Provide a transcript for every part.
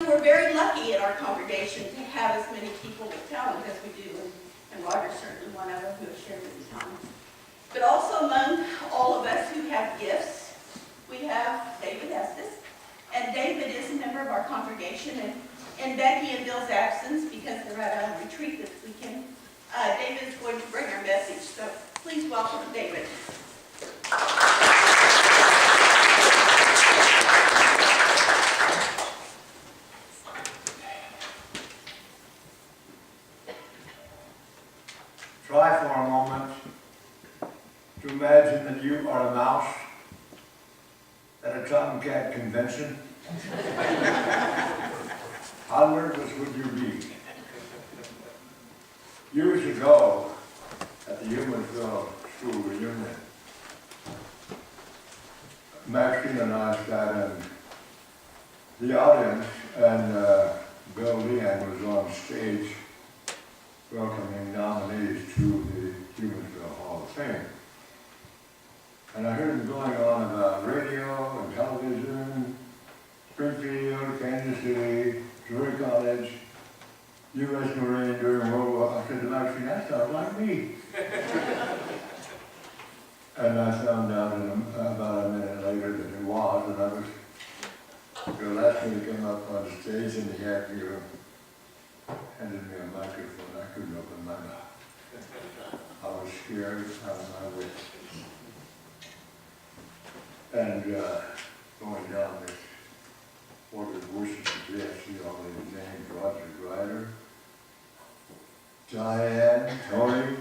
we're very lucky at our congregation to have as many people with talent as we do, and Roger's certainly one of them who has shared many times. But also among all of us who have gifts, we have David Estes, and David is a member of our congregation, and in Becky and Bill's absence, because they're at a retreat this weekend, David is going to bring our message, so please welcome David. Try for a moment to imagine that you are a mouse at a Tomcat convention. How nervous would you be? Years ago, at the Humansville School reunion, Maxine and I sat in the audience, and Bill Leanne was on stage welcoming nominees to the Humansville Hall of Fame. And I heard him going on about radio and television, Springfield, Kansas City, Drury College, U.S. Marine during World War. I said to Maxine, that sounds like me. And I found out about a minute later that it was, and I was, Bill asked me to come up on stage, and he had me handed me a microphone. I couldn't open my mouth. I was scared out of my wits. And going down this order of worship address, he already named Roger Grider, Diane, Tony.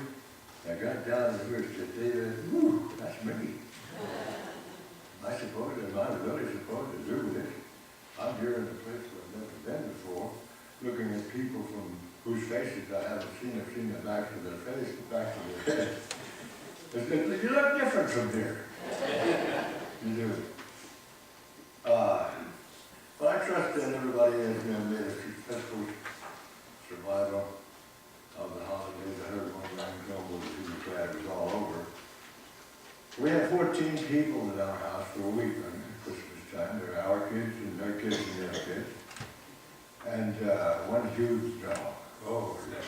I got down to here and said, David, whew, that's me. Am I really supposed to do this? I'm here in a place where I've never been before, looking at people from whose faces I haven't seen. I've seen the backs of their face, the backs of their heads. You look different from here. You do. But I trust that everybody has made a successful survival of the holidays. I heard one man grumble that he was all over. We had 14 people in our house for a week on Christmas time. They're our kids and their kids and their kids. And one huge dog. Oh, yes.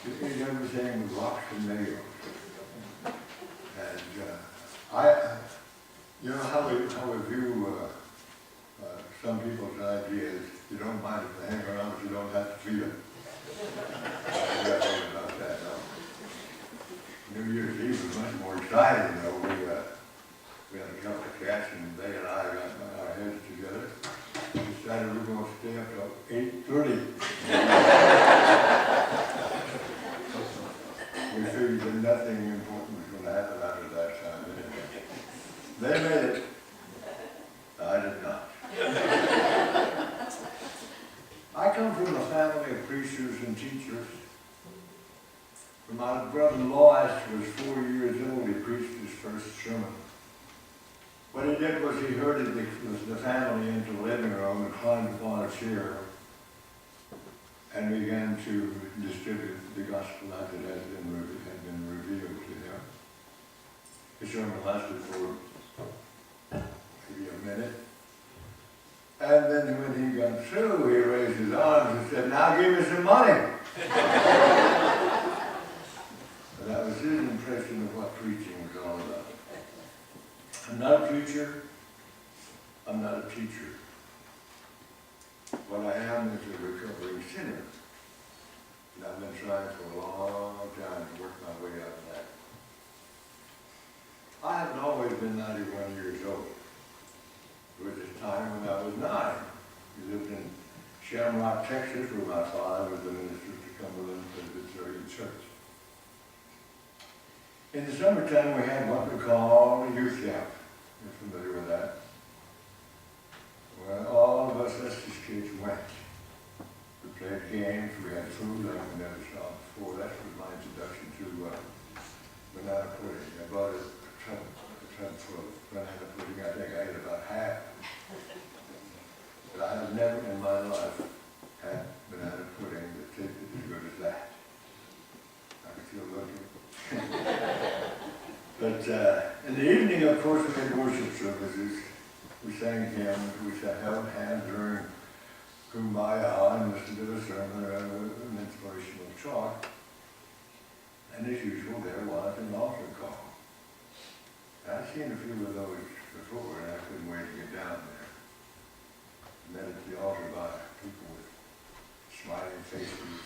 He ate everything with rocks and nails. And you know how we view some people's ideas. You don't mind if they hang around, but you don't have to feed them. I got to about that now. New Year's Eve was much more exciting, though. We had a couple of cats, and they and I got our heads together. We decided we were going to stay up till 8:30. We figured that nothing important was going to happen after that time. They made it. I did not. I come from a family of preachers and teachers. When my brother Lois was 4 years old, he preached his first sermon. What he did was he herded the family into the living room and climbed upon a chair and began to distribute the gospel as it had been revealed to him. The sermon lasted for maybe a minute. And then when he got through, he raised his arms and said, "Now give me some money." And that was his impression of what preaching was all about. I'm not a preacher. I'm not a teacher. What I am is a recovering sinner. And I've been trying for a long time to work my way out of that. I haven't always been 91 years old. There was a time when I was 9. We lived in Shamrock, Texas, where my father was the minister to Cumberland Presbyterian Church. In the summertime, we had what we call a youth camp. You're familiar with that? Well, all of us Estes kids went. We played games, we had food like we never saw before. That was my introduction to banana pudding. I bought a tub full of banana pudding. I think I ate about half. But I have never in my life had banana pudding that tasted as good as that. I could feel looking. But in the evening, of course, we had worship services. We sang hymns, we held hands during kumbaya and listen to a sermon or an inspirational talk. And as usual, there was an altar call. I've seen a few of those before, and I couldn't wait to get down there. Met at the altar by people with smiling faces,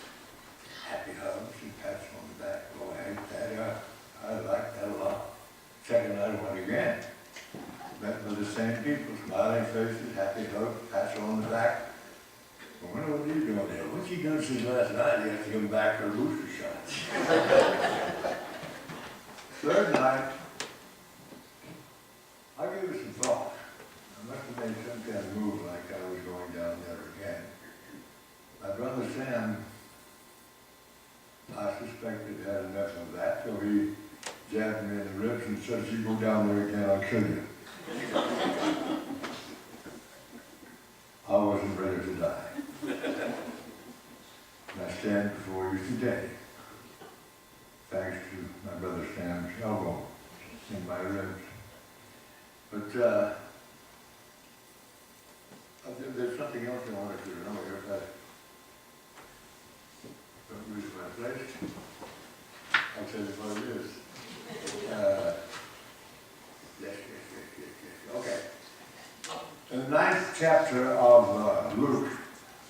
happy hugs, and pats on the back. Oh, I hate that. I like that a lot. Second night I went again. Met with the same people, smiling faces, happy hugs, pats on the back. I wonder what he's doing there. What's he done since last night? He has to come back for booster shots. Third night, I gave it some thought. I must have made some kind of move like I was going down there again. My brother Sam, I suspected, had enough of that, so he jabbed me in the ribs and said, if you go down there again, I'll kill you. I wasn't ready to die. And I stand before you today, thanks to my brother Sam's elbow in my ribs. But there's something else I wanted to know here. If I don't lose my place, I'll tell you what it is. Yes. Okay. In the 9th chapter of Luke,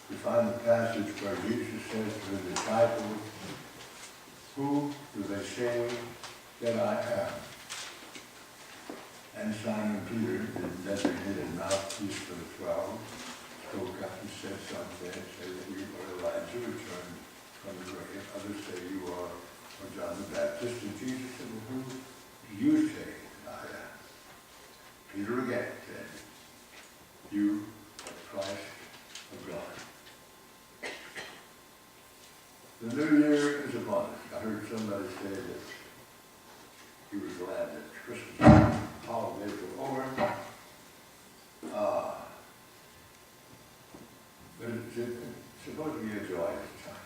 we find the passage where Jesus says to the disciples, who do they say that I am? And Simon Peter, the designated mouthpiece for the 12, spoke up and said something, said that you are Elijah returned from the grave. Others say you are John the Baptist. And Jesus said, well, who do you say that I am? Peter again said, you are Christ of God. The new year is upon us. I heard somebody say that he was glad that Christmas holidays were over. But it's supposed to be a joyous time.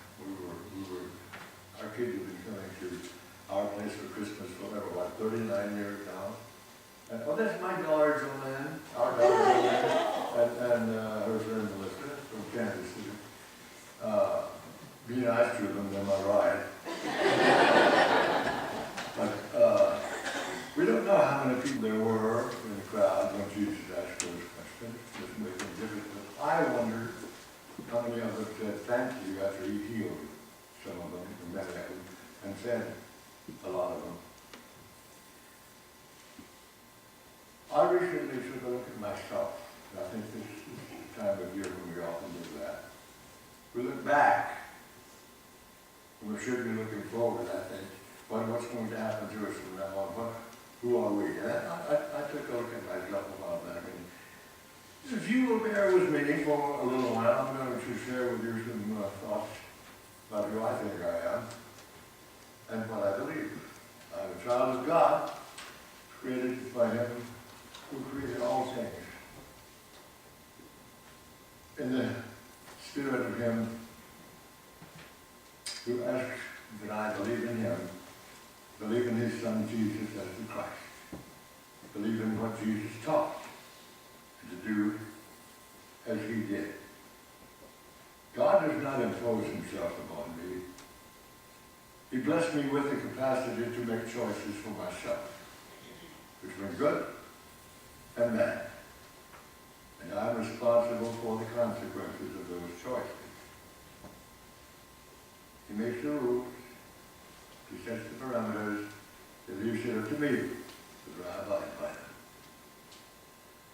Our kids have been coming to our place for Christmas for over, 39 years now. And, oh, that's my daughter Joanne, our daughter Joanne, and her friend Melissa from Kansas City. Be nice to them, am I right? But we don't know how many people there were in the crowd when Jesus asked those questions. This made them difficult. I wondered how many of them said thank you after he healed some of them, and many of them, and fed a lot of them. I recently took a look at myself, and I think this is the time of year when we often do that. We look back, and we should be looking forward, I think. What's going to happen to us from now on? Who are we? And I took a look at myself a while back, and if you will bear with me for a little while, I'm going to share with you some thoughts about who I think I am and what I believe. I'm a child of God, created by Him who created all things. In the spirit of Him who asks that I believe in Him, believe in His Son Jesus as the Christ, believe in what Jesus taught, and to do as He did. God does not impose Himself upon me. He blessed me with the capacity to make choices for myself, between good and bad. And I'm responsible for the consequences of those choices. He makes the rules, He sets the parameters, that leaves it up to me to abide by them.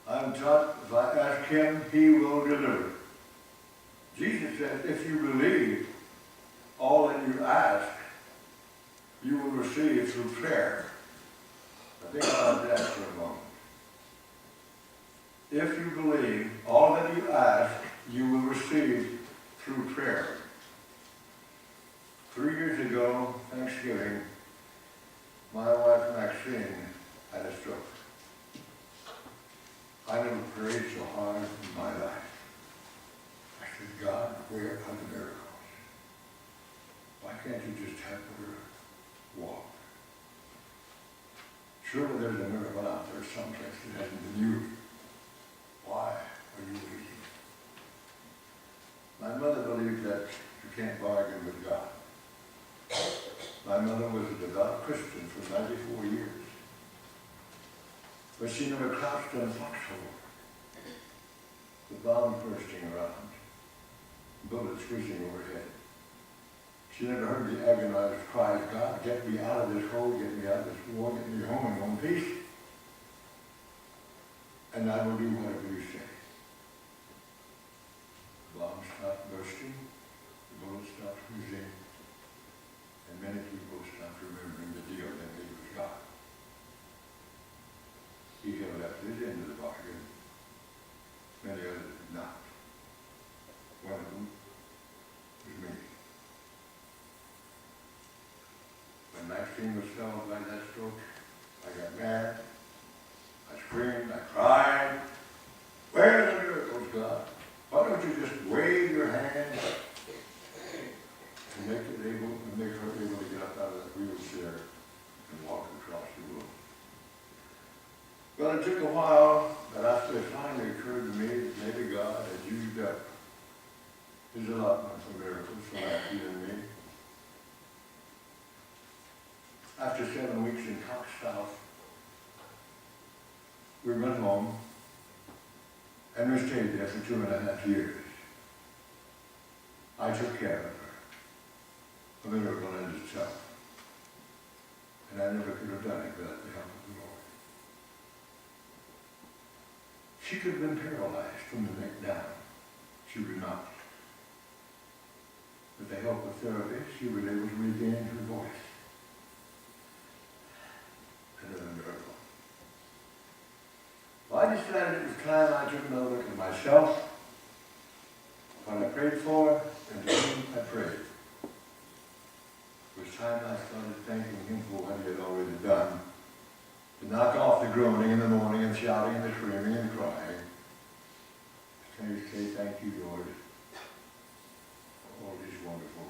I'm taught if I ask Him, He will deliver. Jesus said, if you believe all that you ask, you will receive through prayer. Now think about that for a moment. If you believe all that you ask, you will receive through prayer. 3 years ago, Thanksgiving, my wife Maxine had a stroke. I never prayed so hard in my life. I said, God, where are the miracles? Why can't you just help her walk? Surely there's a miracle out there someplace that hasn't been used. Why are you waiting? My mother believed that you can't bargain with God. My mother was a devout Christian for 94 years. But she never crouched in a foxhole. The bomb bursting around, bullets whizzing overhead. She never heard the agonized cries, God, get me out of this hole, get me out of this war, get me home in one piece. And I will do whatever you say. The bomb stopped bursting, the bullets stopped whizzing, and many people stopped remembering the deal that made with God. He held up his end of the bargain. Many others did not. One of them was me. When Maxine was felled by that stroke, I got mad. I screamed, I cried. Where are the miracles, God? Why don't you just wave your hand and make her able to get up out of that wheelchair and walk across the room? Well, it took a while, but after it finally occurred to me that maybe God had used up his allotment for miracles for Matthew and me. After 7 weeks in Cox South, we went home, and we stayed there for 2.5 years. I took care of her, a miracle in itself. And I never could have done it without the help of the Lord. She could have been paralyzed from the neck down. She was not. With the help of therapy, she was able to regain her voice. Another miracle. Well, I decided it was time I took another look at myself, what I prayed for, and to whom I prayed. It was time I started thanking him for what he had already done, to knock off the groaning in the morning and shouting and the screaming and crying. Can you say thank you, Lord, for all these wonderful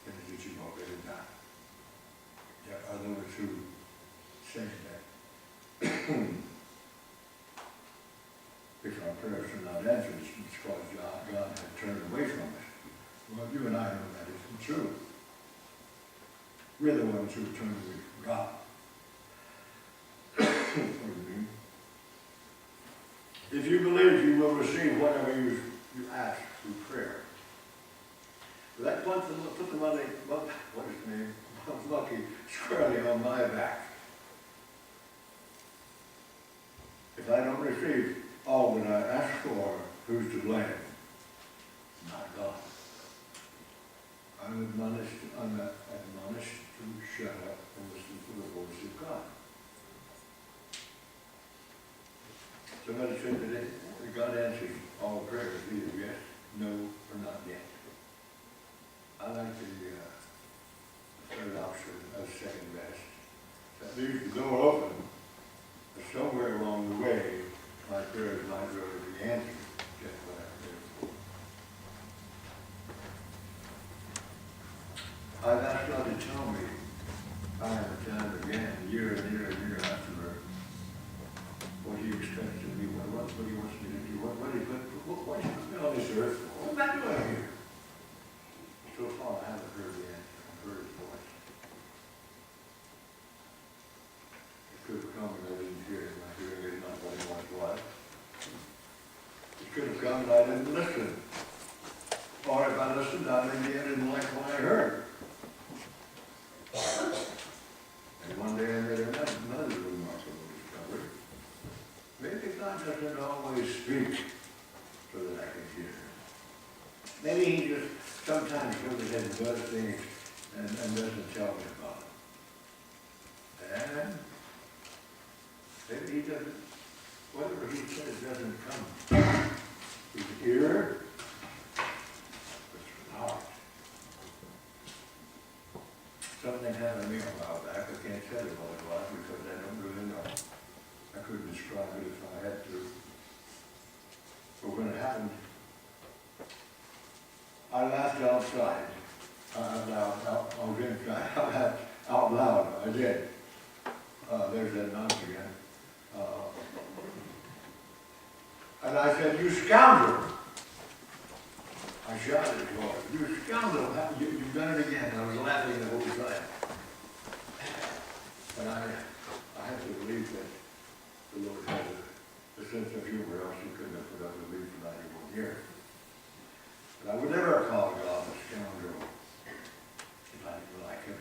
things that you've already done? There are those who say that if our prayers are not answered, it's because God had turned away from us. Well, you and I know that isn't true. We're the ones who turn away from God. If you believe, you will receive whatever you ask through prayer. That put the money, what is his name? Monkey squarely on my back. If I don't receive all that I ask for, who's to blame? Not God. I'm admonished to shut up and listen to the voice of God. Somebody said today that God answers all prayers, either yes, no, or not yet. I like the third option as second best. That leaves the door open, but somewhere along the way, my prayers might really be answered, just what I prayed for. I've asked God to tell me time and time again, year after, what he expects of me, what he wants me to do, what he put me on this earth for. What am I doing here? So far, I haven't heard the answer. I've heard his voice. It could have come and I didn't hear it. My hearing is not what it once was. It could have come and I didn't listen. Or if I listened, I maybe I didn't like what I heard. And one day I made another remarkable discovery. Maybe God doesn't always speak so that I can hear. Maybe he just sometimes goes ahead and does things and doesn't tell me about it. And maybe he doesn't, whatever he says doesn't come through the ear, but through the heart. Something happened to me a while back. I can't tell you what it was because I don't really know. I couldn't describe it if I had to. But when it happened, I laughed outside. Out loud. I did. There's that nonce again. And I said, "You scoundrel!" I shouted, Lord, you scoundrel, you've done it again. I was laughing the whole time. But I have to believe that the Lord has a sense of humor, else he couldn't have put up with me for 91 years. But I would never call God a scoundrel if I didn't like him,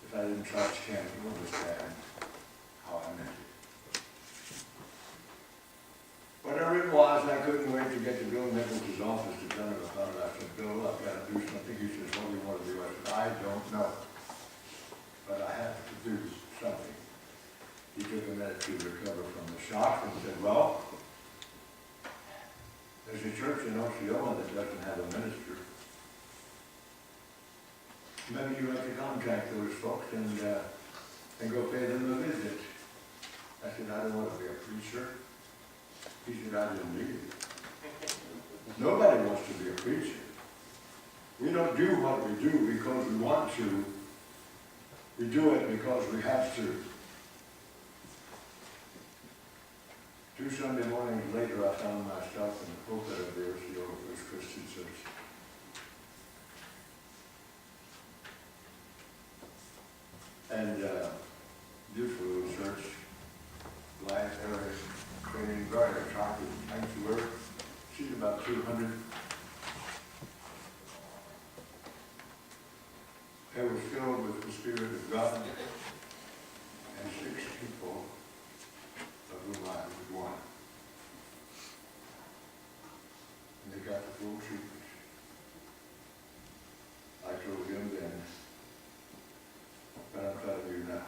if I didn't trust him to understand how I meant it. Whatever it was, I couldn't wait to get to Bill Nichols' office to tell him about it. I said, Bill, I've got to do something. He says, what do you want to do? I said, I don't know. But I have to do something. He took a minute to recover from the shock and said, well, there's a church in Osceola that doesn't have a minister. Maybe you have to contact those folks and go pay them a visit. I said, I don't want to be a preacher. He said, I didn't need it. Nobody wants to be a preacher. We don't do what we do because we want to. We do it because we have to. 2 Sunday mornings later, I found myself in the pulpit of the Osceola First Christian Church. And beautiful little church, life area, training, very attractive, sanctuary, seat about 200. It was filled with the Spirit of God, and 6 people, of whom I was one. And they got the full treatment. I told him then, but I'm telling you now,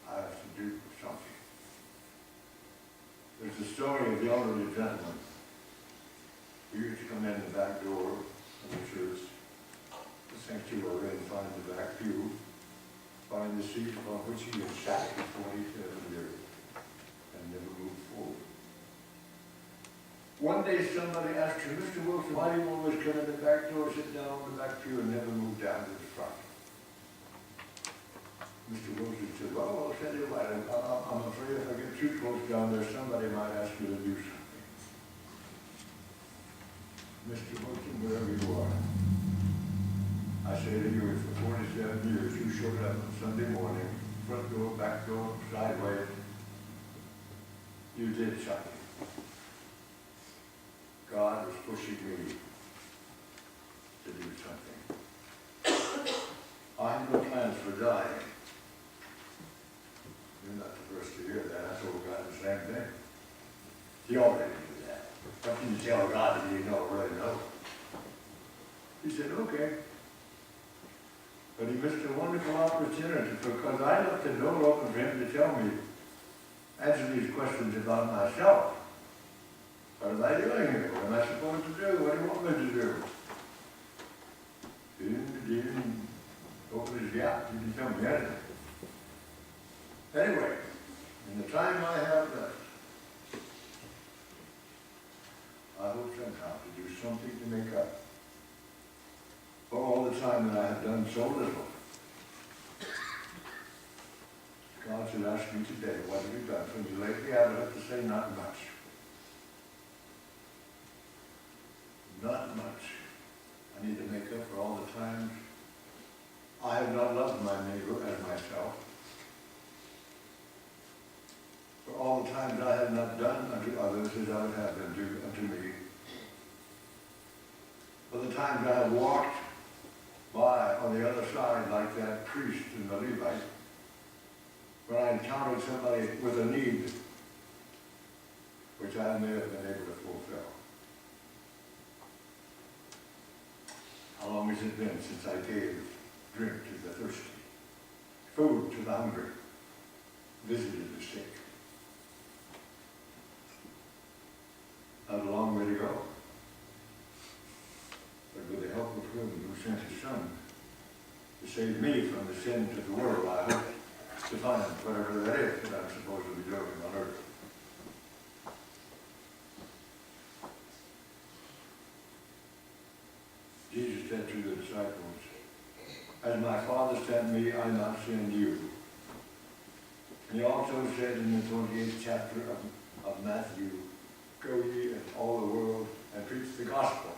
I have to do something. There's a story of the elderly gentleman who used to come in the back door of the church, the sanctuary, and find the back pew, find the seat upon which he had sat for 47 years and never moved forward. One day somebody asked him, Mr. Wilson, why do you always come in the back door, sit down on the back pew, and never move down to the front? Mr. Wilson said, well, I'll tell you what, I'm afraid if I get too close down there, somebody might ask me to do something. Mr. Wilson, wherever you are, I say to you, if for 47 years you showed up on Sunday morning, front door, back door, sideways, you did something. God was pushing me to do something. I have no plans for dying. You're not the first to hear that. I told God the same thing. He already knew that. What can you tell God that you don't really know? He said, okay. But he missed a wonderful opportunity because I left the door open for him to tell me, answer these questions about myself. What am I doing here? What am I supposed to do? What do you want me to do? He didn't open his gap. He didn't tell me anything. Anyway, in the time I have left, I hope somehow to do something to make up for all the time that I have done so little. God should ask me today, what have you done for me lately? I would have to say not much. Not much. I need to make up for all the times I have not loved my neighbor as myself. For all the times I have not done unto others as I would have them do unto me. For the times I have walked by on the other side like that priest and the Levite, when I encountered somebody with a need which I may have been able to fulfill. How long has it been since I gave drink to the thirsty, food to the hungry, visited the sick? I have a long way to go. But with the help of Him who sent His Son to save me from the sins of the world, I hope to find whatever that is that I'm supposed to be doing on earth. Jesus said to the disciples, as my Father sent me, I not send you. And He also said in the 28th chapter of Matthew, go ye into all the world and preach the gospel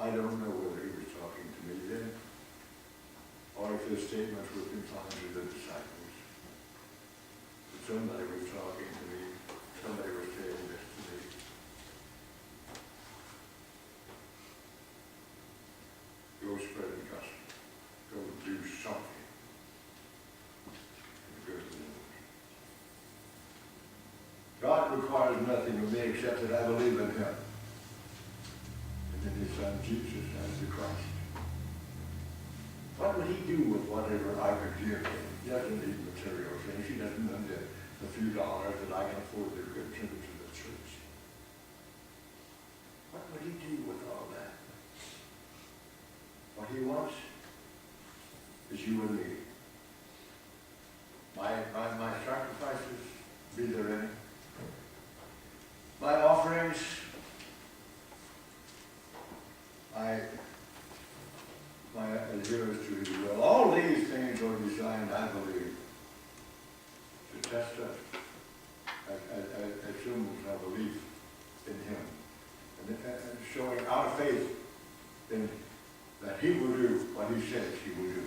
I don't know whether he was talking to me then, or if his statements were confined to the disciples. But somebody was talking to me, somebody was saying this to me. Go spread the gospel. Go do something. For the good of the Lord. God requires nothing of me except that I believe in him. And in his son Jesus as the Christ. What would he do with whatever I could give him? He doesn't need material things. He doesn't need the few dollars that I can afford to contribute to the church. What would he do with all that? What he wants is you and me. My sacrifices, be there any. My offerings, my adherence to his will. All these things are designed, I believe, to test us as symbols of belief in him. And showing our faith in that he will do what he says he will do.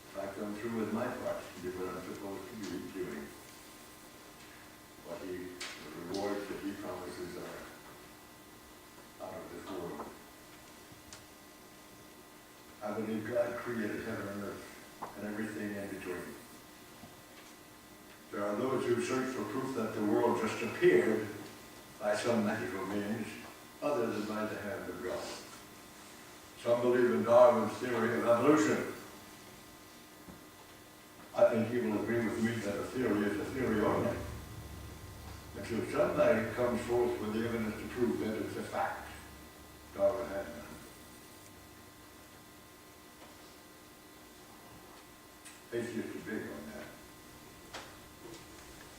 If I come through with my parts to do what I'm supposed to be doing, the rewards that he promises are out of this world. I believe God created heaven and earth and everything in between. There are those who search for proof that the world just appeared by some magical means, other than by the hand of God. Some believe in Darwin's theory of evolution. I think he will agree with me that a theory is a theory only. Until somebody comes forth with the evidence to prove that it's a fact. Darwin had none. Atheists are big on that.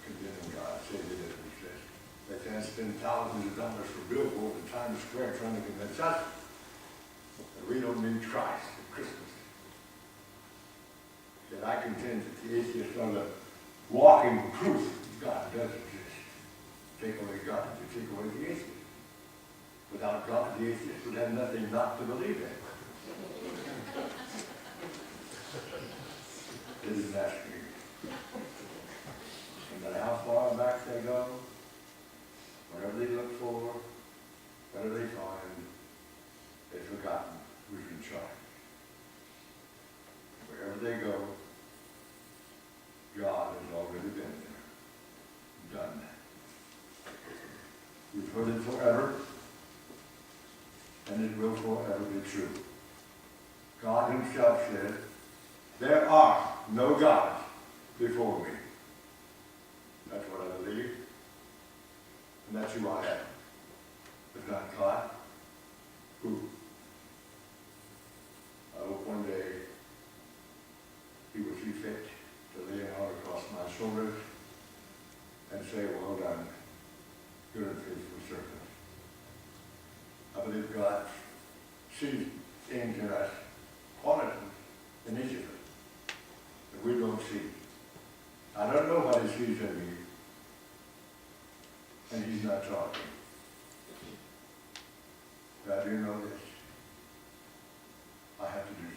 Condemning God, saying it doesn't exist. They can't spend thousands of dollars for billboards in Times Square trying to convince us that we don't need Christ at Christmas. Yet I contend that the atheists are the walking proof that God does exist. Take away God, you take away the atheist. Without God, the atheist would have nothing not to believe in. They didn't ask me. No matter how far back they go, whatever they look for, whatever they find, they've forgotten who's in charge. Wherever they go, God has already been there, done that. We've heard it forever, and it will forever be true. God himself said, there are no gods before me. That's what I believe, and that's who I am. There's not God. Who? I hope one day he will see fit to lay an arm across my shoulders and say, well done, good and faithful servant. I believe God sees things in us, qualities in each of us, that we don't see. I don't know what he sees in me, and he's not talking. But I do know this. I have to do